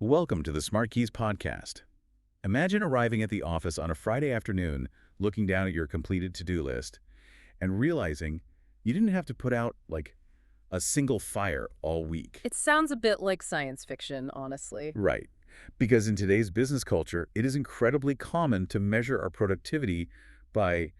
Welcome to the SmartKeys podcast. Imagine arriving at the office on a Friday afternoon, looking down at your completed to-do list, and realizing you didn't have to put out, a single fire all week. It sounds a bit like science fiction, honestly. Right. Because in today's business culture, it is incredibly common to measure our productivity by,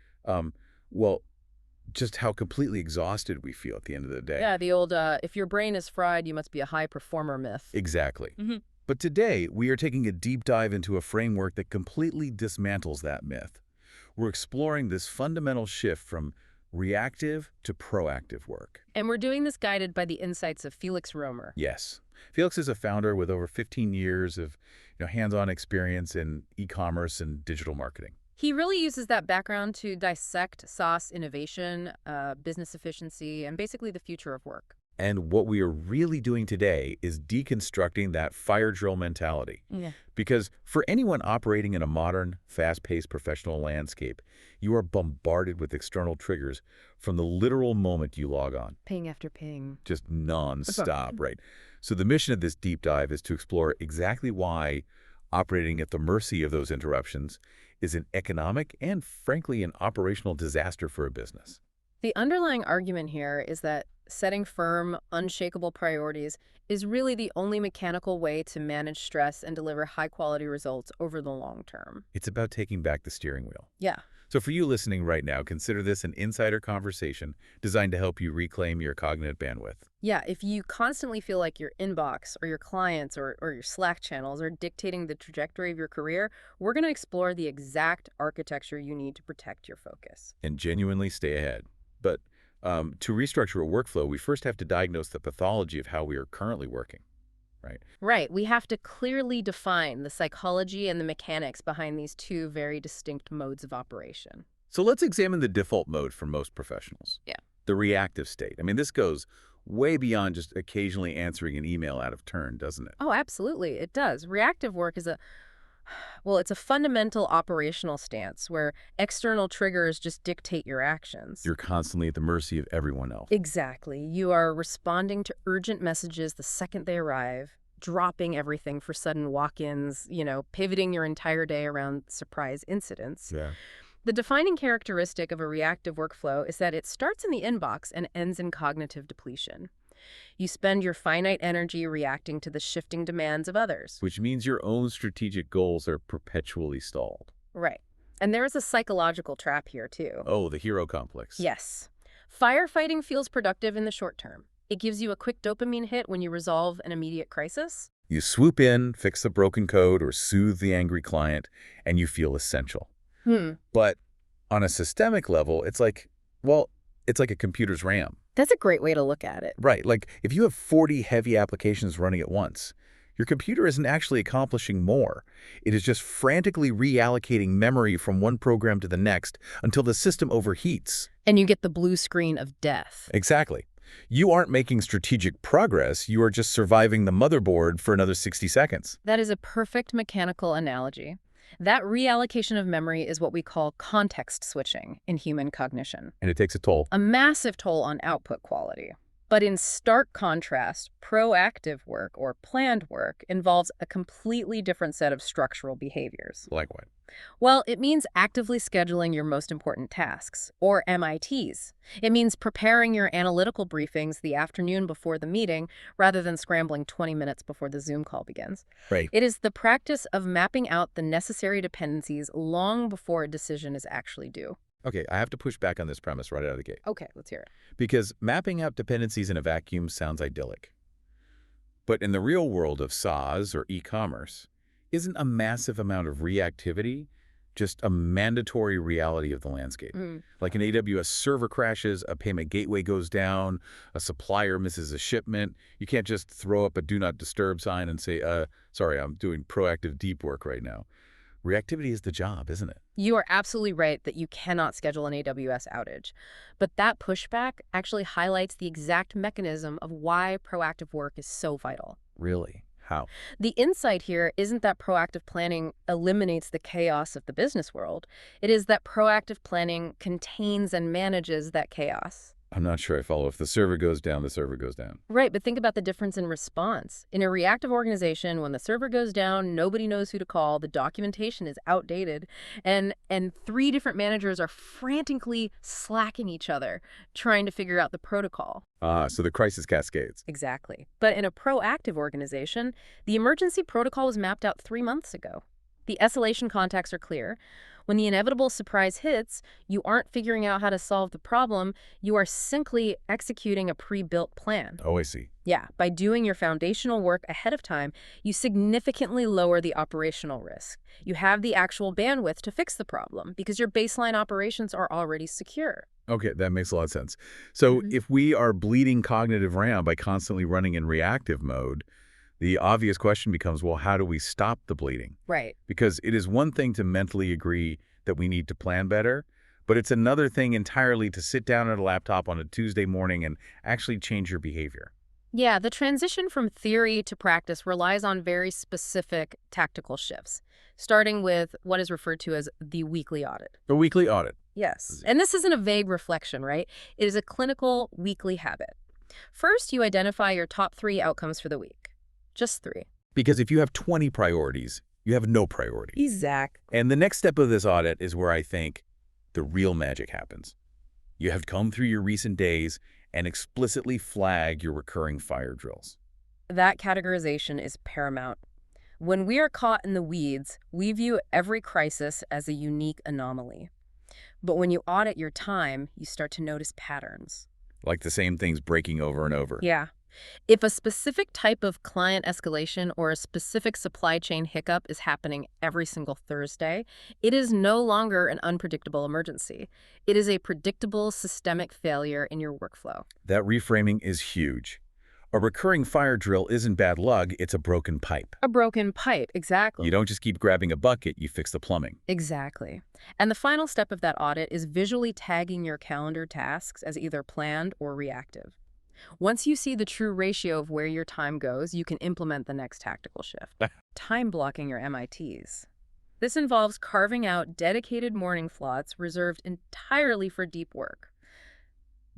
just how completely exhausted we feel at the end of the day. Yeah, the old, if your brain is fried, you must be a high performer myth. Exactly. Mm-hmm. But today, we are taking a deep dive into a framework that completely dismantles that myth. We're exploring this fundamental shift from reactive to proactive work. And we're doing this guided by the insights of Felix Römer. Yes. Felix is a founder with over 15 years of hands-on experience in e-commerce and digital marketing. He really uses that background to dissect SaaS innovation, business efficiency, and basically the future of work. And what we are really doing today is deconstructing that fire drill mentality. Yeah. Because for anyone operating in a modern, fast-paced professional landscape, you are bombarded with external triggers from the literal moment you log on. Ping after ping. Just non-stop, right? So the mission of this deep dive is to explore exactly why operating at the mercy of those interruptions is an economic and, frankly, an operational disaster for a business. The underlying argument here is that setting firm, unshakable priorities is really the only mechanical way to manage stress and deliver high-quality results over the long term. It's about taking back the steering wheel. Yeah. So for you listening right now, consider this an insider conversation designed to help you reclaim your cognitive bandwidth. Yeah, if you constantly feel like your inbox or your clients or your Slack channels are dictating the trajectory of your career, we're going to explore the exact architecture you need to protect your focus. And genuinely stay ahead. But to restructure a workflow, we first have to diagnose the pathology of how we are currently working, right? Right. We have to clearly define the psychology and the mechanics behind these two very distinct modes of operation. So let's examine the default mode for most professionals. Yeah. The reactive state. I mean, this goes way beyond just occasionally answering an email out of turn, doesn't it? Oh, absolutely. It does. Reactive work is it's a fundamental operational stance where external triggers just dictate your actions. You're constantly at the mercy of everyone else. Exactly. You are responding to urgent messages the second they arrive, dropping everything for sudden walk-ins, pivoting your entire day around surprise incidents. Yeah. The defining characteristic of a reactive workflow is that it starts in the inbox and ends in cognitive depletion. You spend your finite energy reacting to the shifting demands of others. Which means your own strategic goals are perpetually stalled. Right. And there is a psychological trap here, too. Oh, the hero complex. Yes. Firefighting feels productive in the short term. It gives you a quick dopamine hit when you resolve an immediate crisis. You swoop in, fix the broken code, or soothe the angry client, and you feel essential. But on a systemic level, it's like a computer's RAM. That's a great way to look at it. Right. Like if you have 40 heavy applications running at once, your computer isn't actually accomplishing more. It is just frantically reallocating memory from one program to the next until the system overheats. And you get the blue screen of death. Exactly. You aren't making strategic progress. You are just surviving the motherboard for another 60 seconds. That is a perfect mechanical analogy. That reallocation of memory is what we call context switching in human cognition. And it takes a toll. A massive toll on output quality. But in stark contrast, proactive work or planned work involves a completely different set of structural behaviors. Like what? Well, it means actively scheduling your most important tasks, or MITs. It means preparing your analytical briefings the afternoon before the meeting rather than scrambling 20 minutes before the Zoom call begins. Right. It is the practice of mapping out the necessary dependencies long before a decision is actually due. Okay, I have to push back on this premise right out of the gate. Okay, let's hear it. Because mapping out dependencies in a vacuum sounds idyllic. But in the real world of SaaS or e-commerce, isn't a massive amount of reactivity just a mandatory reality of the landscape? Like an AWS server crashes, a payment gateway goes down, a supplier misses a shipment. You can't just throw up a do not disturb sign and say, sorry, I'm doing proactive deep work right now. Reactivity is the job, isn't it? You are absolutely right that you cannot schedule an AWS outage. But that pushback actually highlights the exact mechanism of why proactive work is so vital. Really? How? The insight here isn't that proactive planning eliminates the chaos of the business world. It is that proactive planning contains and manages that chaos. I'm not sure I follow. If the server goes down, the server goes down. Right, but think about the difference in response. In a reactive organization, when the server goes down, nobody knows who to call, the documentation is outdated, and three different managers are frantically slacking each other, trying to figure out the protocol. So the crisis cascades. Exactly. But in a proactive organization, the emergency protocol was mapped out 3 months ago. The escalation contacts are clear. When the inevitable surprise hits, you aren't figuring out how to solve the problem, you are simply executing a pre-built plan. Oh, I see. Yeah, by doing your foundational work ahead of time, you significantly lower the operational risk. You have the actual bandwidth to fix the problem because your baseline operations are already secure. Okay, that makes a lot of sense. So if we are bleeding cognitive RAM by constantly running in reactive mode, the obvious question becomes, well, how do we stop the bleeding? Right. Because it is one thing to mentally agree that we need to plan better, but it's another thing entirely to sit down at a laptop on a Tuesday morning and actually change your behavior. Yeah, the transition from theory to practice relies on very specific tactical shifts, starting with what is referred to as the weekly audit. A weekly audit. Yes. And this isn't a vague reflection, right? It is a clinical weekly habit. First, you identify your top 3 outcomes for the week. Just 3. Because if you have 20 priorities, you have no priorities. Exactly. And the next step of this audit is where I think the real magic happens. You have to comb through your recent days and explicitly flag your recurring fire drills. That categorization is paramount. When we are caught in the weeds, we view every crisis as a unique anomaly. But when you audit your time, you start to notice patterns. Like the same things breaking over and over. Yeah. If a specific type of client escalation or a specific supply chain hiccup is happening every single Thursday, it is no longer an unpredictable emergency. It is a predictable systemic failure in your workflow. That reframing is huge. A recurring fire drill isn't bad luck, it's a broken pipe. A broken pipe, exactly. You don't just keep grabbing a bucket, you fix the plumbing. Exactly. And the final step of that audit is visually tagging your calendar tasks as either planned or reactive. Once you see the true ratio of where your time goes, you can implement the next tactical shift. Time blocking your MITs. This involves carving out dedicated morning slots reserved entirely for deep work.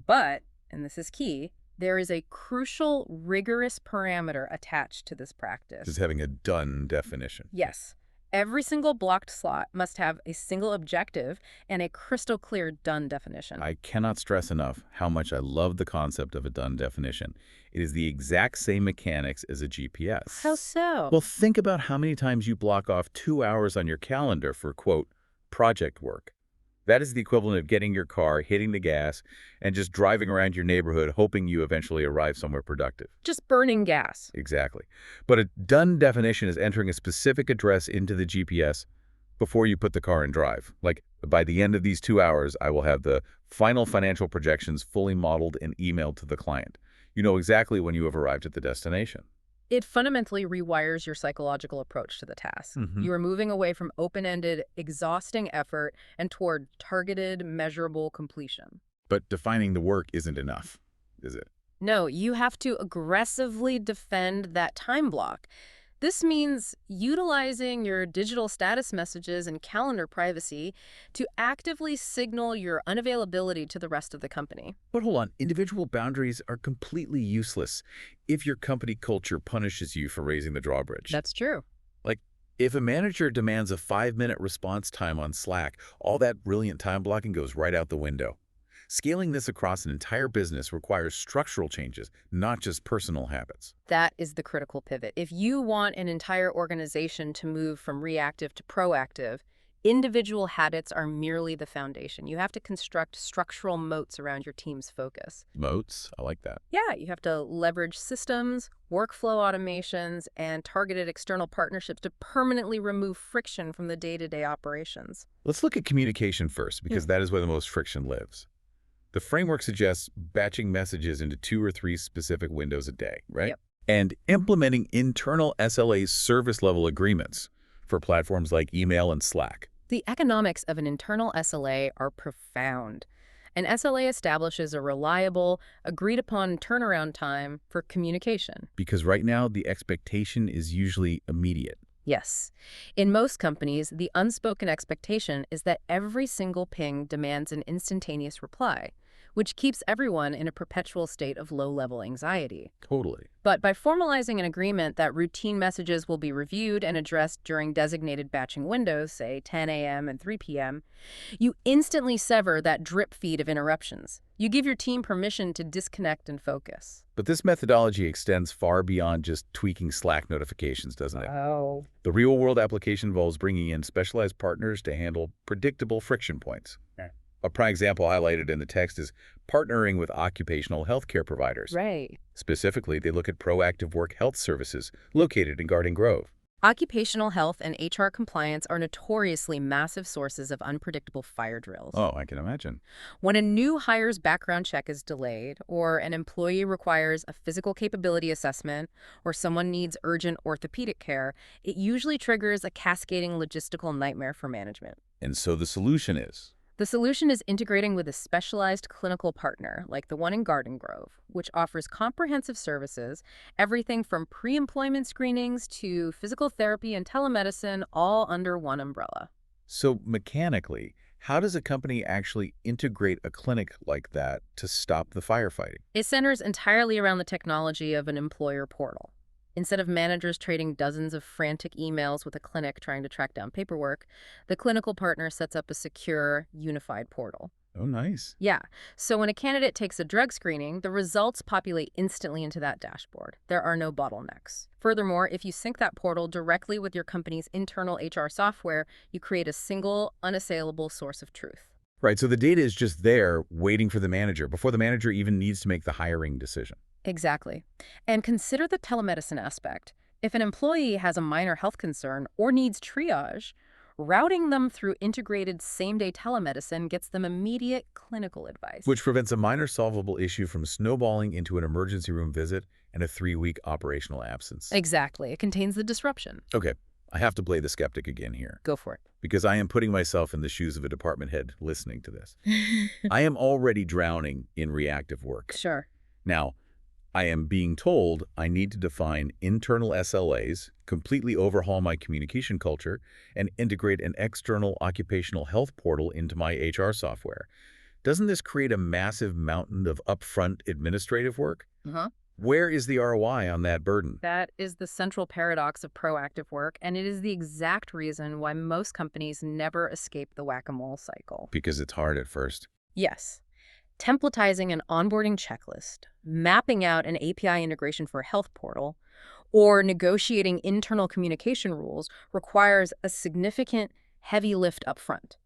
But, and this is key, there is a crucial, rigorous parameter attached to this practice. Just having a done definition. Yes. Every single blocked slot must have a single objective and a crystal clear done definition. I cannot stress enough how much I love the concept of a done definition. It is the exact same mechanics as a GPS. How so? Well, think about how many times you block off 2 hours on your calendar for, quote, project work. That is the equivalent of getting your car, hitting the gas, and just driving around your neighborhood hoping you eventually arrive somewhere productive. Just burning gas. Exactly. But a done definition is entering a specific address into the GPS before you put the car in drive. Like, by the end of these 2 hours, I will have the final financial projections fully modeled and emailed to the client. You know exactly when you have arrived at the destination. It fundamentally rewires your psychological approach to the task. You are moving away from open-ended, exhausting effort and toward targeted, measurable completion. But defining the work isn't enough, is it? No, you have to aggressively defend that time block. This means utilizing your digital status messages and calendar privacy to actively signal your unavailability to the rest of the company. But hold on, individual boundaries are completely useless if your company culture punishes you for raising the drawbridge. That's true. Like, if a manager demands a 5-minute response time on Slack, all that brilliant time blocking goes right out the window. Scaling this across an entire business requires structural changes, not just personal habits. That is the critical pivot. If you want an entire organization to move from reactive to proactive, individual habits are merely the foundation. You have to construct structural moats around your team's focus. Moats? I like that. Yeah, you have to leverage systems, workflow automations, and targeted external partnerships to permanently remove friction from the day-to-day operations. Let's look at communication first, because that is where the most friction lives. The framework suggests batching messages into 2 or 3 specific windows a day, right? Yep. And implementing internal SLA service-level agreements for platforms like email and Slack. The economics of an internal SLA are profound. An SLA establishes a reliable, agreed-upon turnaround time for communication. Because right now, the expectation is usually immediate. Yes. In most companies, the unspoken expectation is that every single ping demands an instantaneous reply, which keeps everyone in a perpetual state of low-level anxiety. Totally. But by formalizing an agreement that routine messages will be reviewed and addressed during designated batching windows, say 10 a.m. and 3 p.m., you instantly sever that drip feed of interruptions. You give your team permission to disconnect and focus. But this methodology extends far beyond just tweaking Slack notifications, doesn't it? Oh. The real-world application involves bringing in specialized partners to handle predictable friction points. Yeah. A prime example highlighted in the text is partnering with occupational healthcare providers. Right. Specifically, they look at proactive work health services located in Garden Grove. Occupational health and HR compliance are notoriously massive sources of unpredictable fire drills. Oh, I can imagine. When a new hire's background check is delayed, or an employee requires a physical capability assessment, or someone needs urgent orthopedic care, it usually triggers a cascading logistical nightmare for management. And so the solution is? The solution is integrating with a specialized clinical partner, like the one in Garden Grove, which offers comprehensive services, everything from pre-employment screenings to physical therapy and telemedicine, all under one umbrella. So mechanically, how does a company actually integrate a clinic like that to stop the firefighting? It centers entirely around the technology of an employer portal. Instead of managers trading dozens of frantic emails with a clinic trying to track down paperwork, the clinical partner sets up a secure, unified portal. Oh, nice. Yeah, so when a candidate takes a drug screening, the results populate instantly into that dashboard. There are no bottlenecks. Furthermore, if you sync that portal directly with your company's internal HR software, you create a single, unassailable source of truth. Right, so the data is just there waiting for the manager before the manager even needs to make the hiring decision. Exactly. And consider the telemedicine aspect. If an employee has a minor health concern or needs triage, routing them through integrated same-day telemedicine gets them immediate clinical advice. Which prevents a minor solvable issue from snowballing into an emergency room visit and a 3-week operational absence. Exactly. It contains the disruption. Okay, I have to play the skeptic again here. Go for it. Because I am putting myself in the shoes of a department head listening to this. I am already drowning in reactive work. Sure. Now, I am being told I need to define internal SLAs, completely overhaul my communication culture, and integrate an external occupational health portal into my HR software. Doesn't this create a massive mountain of upfront administrative work? Uh-huh. Where is the ROI on that burden? That is the central paradox of proactive work, and it is the exact reason why most companies never escape the whack-a-mole cycle. Because it's hard at first. Yes. Templatizing an onboarding checklist, mapping out an API integration for a health portal, or negotiating internal communication rules requires a significant, heavy lift up front.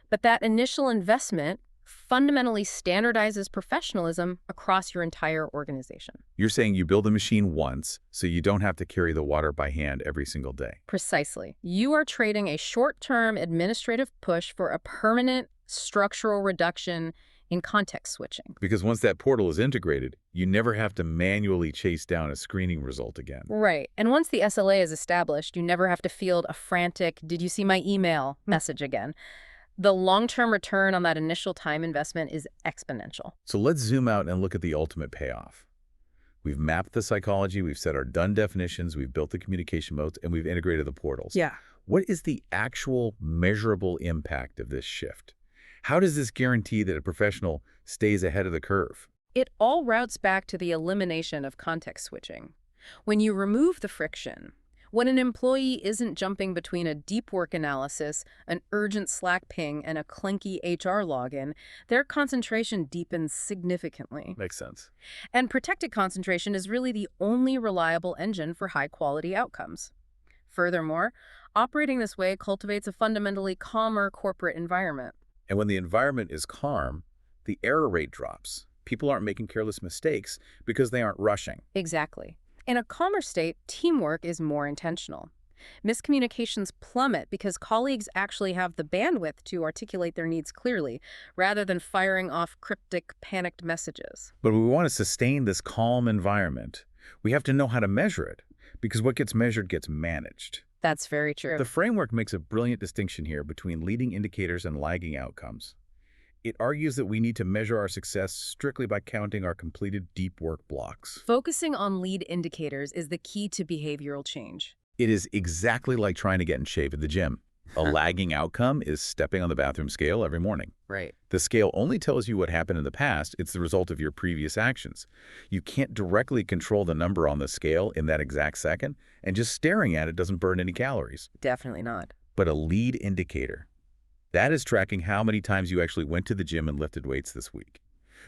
But that initial investment fundamentally standardizes professionalism across your entire organization. You're saying you build a machine once, so you don't have to carry the water by hand every single day. Precisely. You are trading a short-term administrative push for a permanent structural reduction in context switching. Because once that portal is integrated, you never have to manually chase down a screening result again. Right. And once the SLA is established, you never have to field a frantic, "Did you see my email?" message again. The long-term return on that initial time investment is exponential. So let's zoom out and look at the ultimate payoff. We've mapped the psychology, we've set our done definitions, we've built the communication modes, and we've integrated the portals. Yeah. What is the actual measurable impact of this shift? How does this guarantee that a professional stays ahead of the curve? It all routes back to the elimination of context switching. When you remove the friction, when an employee isn't jumping between a deep work analysis, an urgent Slack ping, and a clunky HR login, their concentration deepens significantly. Makes sense. And protected concentration is really the only reliable engine for high-quality outcomes. Furthermore, operating this way cultivates a fundamentally calmer corporate environment. And when the environment is calm, the error rate drops. People aren't making careless mistakes because they aren't rushing. Exactly. In a calmer state, teamwork is more intentional. Miscommunications plummet because colleagues actually have the bandwidth to articulate their needs clearly, rather than firing off cryptic, panicked messages. But we want to sustain this calm environment. We have to know how to measure it, because what gets measured gets managed. That's very true. The framework makes a brilliant distinction here between leading indicators and lagging outcomes. It argues that we need to measure our success strictly by counting our completed deep work blocks. Focusing on lead indicators is the key to behavioral change. It is exactly like trying to get in shape at the gym. A lagging outcome is stepping on the bathroom scale every morning. Right. The scale only tells you what happened in the past. It's the result of your previous actions. You can't directly control the number on the scale in that exact second, and just staring at it doesn't burn any calories. Definitely not. But a lead indicator, that is tracking how many times you actually went to the gym and lifted weights this week.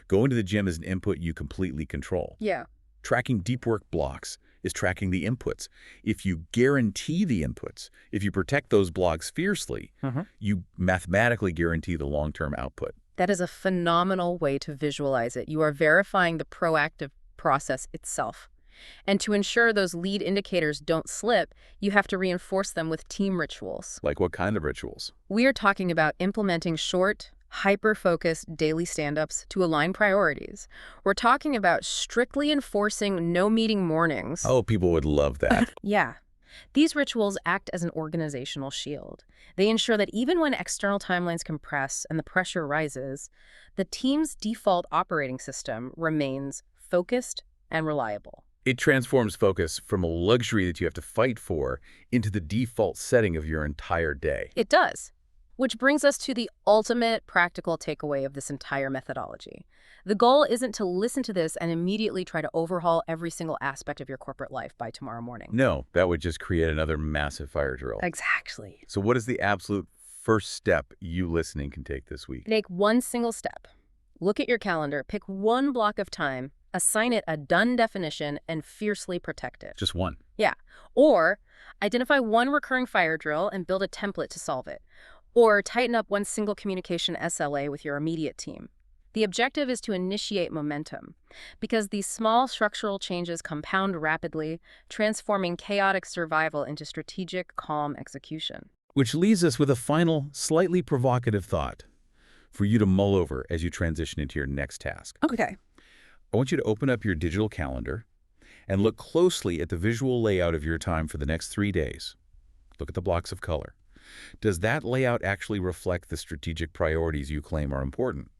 Going to the gym is an input you completely control. Yeah. Tracking deep work blocks is tracking the inputs. If you guarantee the inputs, if you protect those blocks fiercely, you mathematically guarantee the long-term output. That is a phenomenal way to visualize it. You are verifying the proactive process itself. And to ensure those lead indicators don't slip, you have to reinforce them with team rituals. Like what kind of rituals? We are talking about implementing short, hyper-focused daily stand-ups to align priorities. We're talking about strictly enforcing no meeting mornings. Oh, people would love that. Yeah. These rituals act as an organizational shield. They ensure that even when external timelines compress and the pressure rises, the team's default operating system remains focused and reliable. It transforms focus from a luxury that you have to fight for into the default setting of your entire day. It does. Which brings us to the ultimate practical takeaway of this entire methodology. The goal isn't to listen to this and immediately try to overhaul every single aspect of your corporate life by tomorrow morning. No, that would just create another massive fire drill. Exactly. So what is the absolute first step you listening can take this week? Take one single step. Look at your calendar, pick one block of time, assign it a done definition, and fiercely protect it. Just one. Yeah. Or identify one recurring fire drill and build a template to solve it. Or tighten up one single communication SLA with your immediate team. The objective is to initiate momentum, because these small structural changes compound rapidly, transforming chaotic survival into strategic, calm execution. Which leaves us with a final, slightly provocative thought for you to mull over as you transition into your next task. Okay. I want you to open up your digital calendar and look closely at the visual layout of your time for the next 3 days. Look at the blocks of color. Does that layout actually reflect the strategic priorities you claim are important?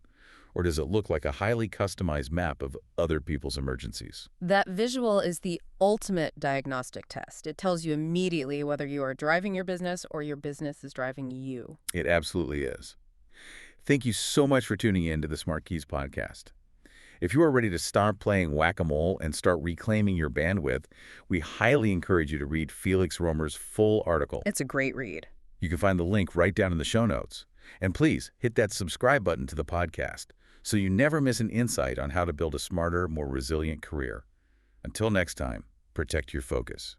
Or does it look like a highly customized map of other people's emergencies? That visual is the ultimate diagnostic test. It tells you immediately whether you are driving your business or your business is driving you. It absolutely is. Thank you so much for tuning in to the SmartKeys podcast. If you are ready to start playing whack-a-mole and start reclaiming your bandwidth, we highly encourage you to read Felix Römer's full article. It's a great read. You can find the link right down in the show notes. And please hit that subscribe button to the podcast so you never miss an insight on how to build a smarter, more resilient career. Until next time, protect your focus.